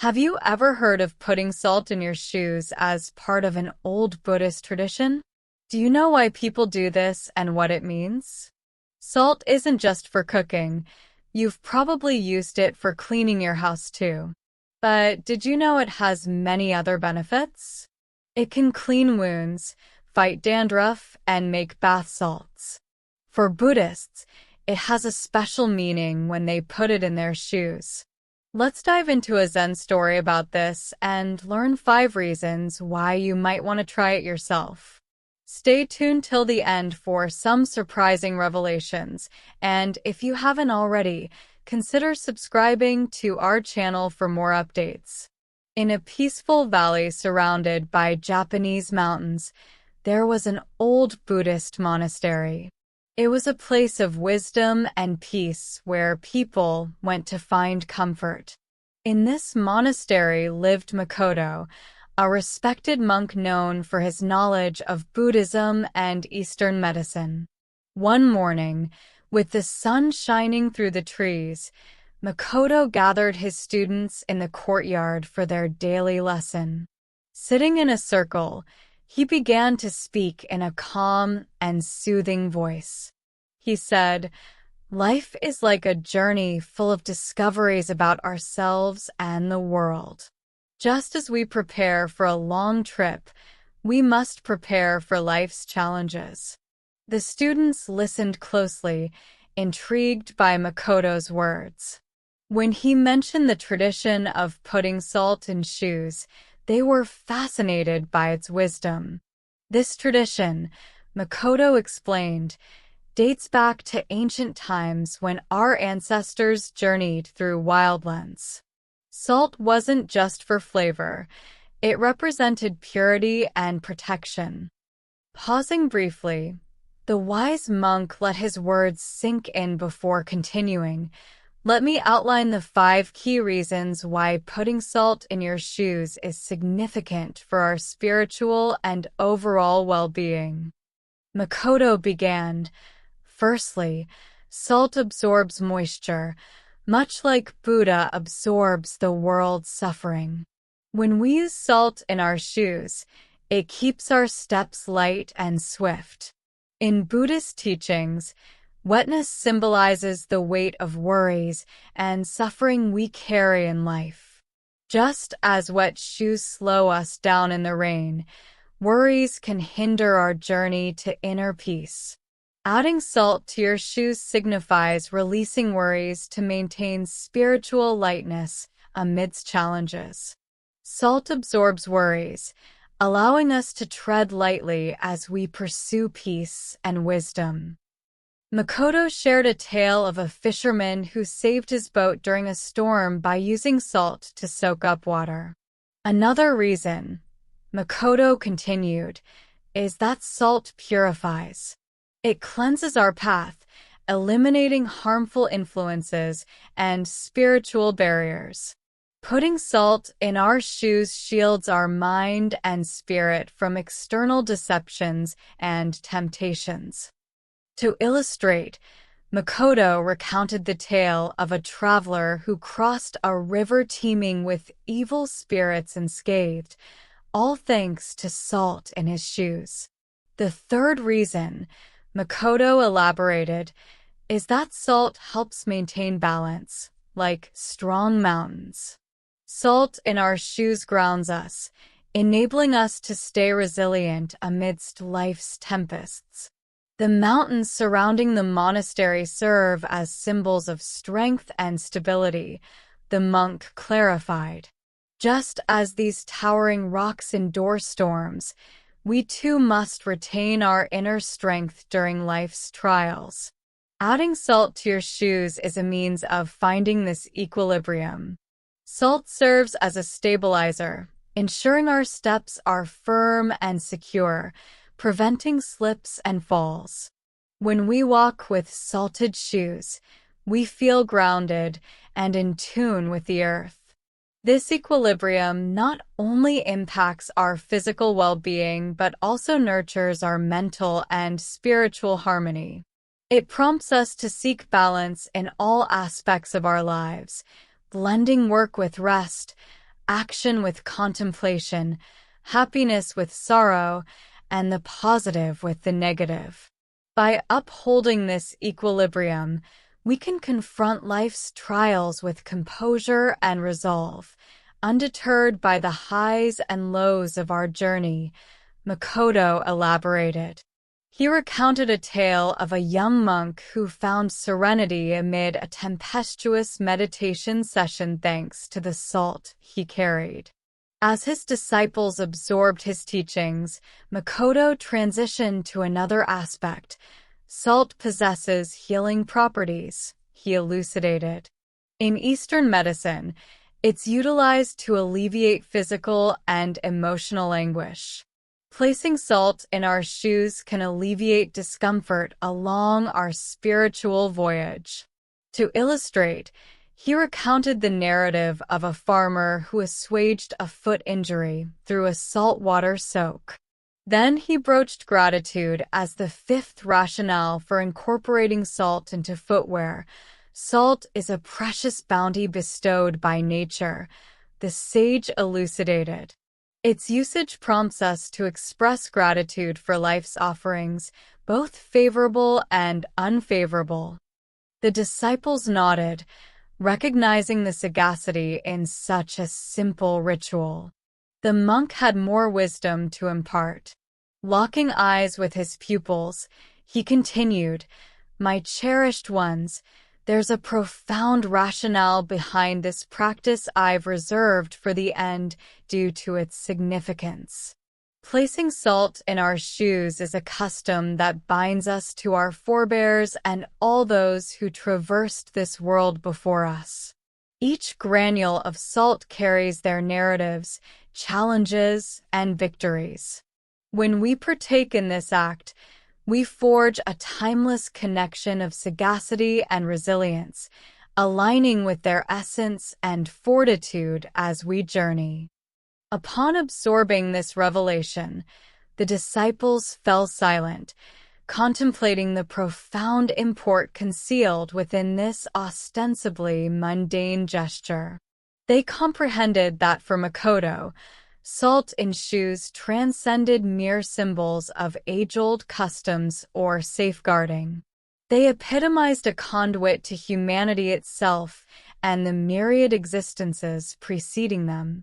Have you ever heard of putting salt in your shoes as part of an old Buddhist tradition? Do you know why people do this and what it means? Salt isn't just for cooking. You've probably used it for cleaning your house too. But did you know it has many other benefits? It can clean wounds, fight dandruff, and make bath salts. For Buddhists, it has a special meaning when they put it in their shoes. Let's dive into a Zen story about this and learn 5 reasons why you might want to try it yourself. Stay tuned till the end for some surprising revelations, and if you haven't already, consider subscribing to our channel for more updates. In a peaceful valley surrounded by Japanese mountains, there was an old Buddhist monastery. It was a place of wisdom and peace where people went to find comfort. In this monastery lived Makoto, a respected monk known for his knowledge of Buddhism and Eastern medicine. One morning, with the sun shining through the trees, Makoto gathered his students in the courtyard for their daily lesson. Sitting in a circle, he began to speak in a calm and soothing voice. He said, "Life is like a journey full of discoveries about ourselves and the world. Just as we prepare for a long trip, we must prepare for life's challenges." The students listened closely, intrigued by Makoto's words. When he mentioned the tradition of putting salt in shoes, they were fascinated by its wisdom. This tradition, Makoto explained, dates back to ancient times when our ancestors journeyed through wildlands. Salt wasn't just for flavor, it represented purity and protection. Pausing briefly, the wise monk let his words sink in before continuing. Let me outline the 5 key reasons why putting salt in your shoes is significant for our spiritual and overall well-being. Makoto began, "Firstly, salt absorbs moisture, much like Buddha absorbs the world's suffering. When we use salt in our shoes, it keeps our steps light and swift. In Buddhist teachings, wetness symbolizes the weight of worries and suffering we carry in life. Just as wet shoes slow us down in the rain, worries can hinder our journey to inner peace. Adding salt to your shoes signifies releasing worries to maintain spiritual lightness amidst challenges. Salt absorbs worries, allowing us to tread lightly as we pursue peace and wisdom." Makoto shared a tale of a fisherman who saved his boat during a storm by using salt to soak up water. "Another reason," Makoto continued, "is that salt purifies. It cleanses our path, eliminating harmful influences and spiritual barriers. Putting salt in our shoes shields our mind and spirit from external deceptions and temptations." To illustrate, Makoto recounted the tale of a traveler who crossed a river teeming with evil spirits unscathed, all thanks to salt in his shoes. The 3rd reason, Makoto elaborated, is that salt helps maintain balance, like strong mountains. Salt in our shoes grounds us, enabling us to stay resilient amidst life's tempests. The mountains surrounding the monastery serve as symbols of strength and stability, the monk clarified. Just as these towering rocks endure storms, we too must retain our inner strength during life's trials. Adding salt to your shoes is a means of finding this equilibrium. Salt serves as a stabilizer, ensuring our steps are firm and secure, preventing slips and falls. When we walk with salted shoes, we feel grounded and in tune with the earth. This equilibrium not only impacts our physical well-being but also nurtures our mental and spiritual harmony. It prompts us to seek balance in all aspects of our lives, blending work with rest, action with contemplation, happiness with sorrow, and the positive with the negative. By upholding this equilibrium, we can confront life's trials with composure and resolve, undeterred by the highs and lows of our journey, Makoto elaborated. He recounted a tale of a young monk who found serenity amid a tempestuous meditation session thanks to the salt he carried. As his disciples absorbed his teachings, Makoto transitioned to another aspect. Salt possesses healing properties, he elucidated. In Eastern medicine, it's utilized to alleviate physical and emotional anguish. Placing salt in our shoes can alleviate discomfort along our spiritual voyage. To illustrate, he recounted the narrative of a farmer who assuaged a foot injury through a saltwater soak. Then he broached gratitude as the fifth rationale for incorporating salt into footwear. Salt is a precious bounty bestowed by nature, the sage elucidated. Its usage prompts us to express gratitude for life's offerings, both favorable and unfavorable. The disciples nodded, recognizing the sagacity in such a simple ritual. The monk had more wisdom to impart. Locking eyes with his pupils, he continued, "My cherished ones, there's a profound rationale behind this practice I've reserved for the end due to its significance. Placing salt in our shoes is a custom that binds us to our forebears and all those who traversed this world before us. Each granule of salt carries their narratives, challenges, and victories. When we partake in this act, we forge a timeless connection of sagacity and resilience, aligning with their essence and fortitude as we journey." Upon absorbing this revelation, the disciples fell silent, contemplating the profound import concealed within this ostensibly mundane gesture. They comprehended that for Makoto, salt in shoes transcended mere symbols of age-old customs or safeguarding. They epitomized a conduit to humanity itself and the myriad existences preceding them.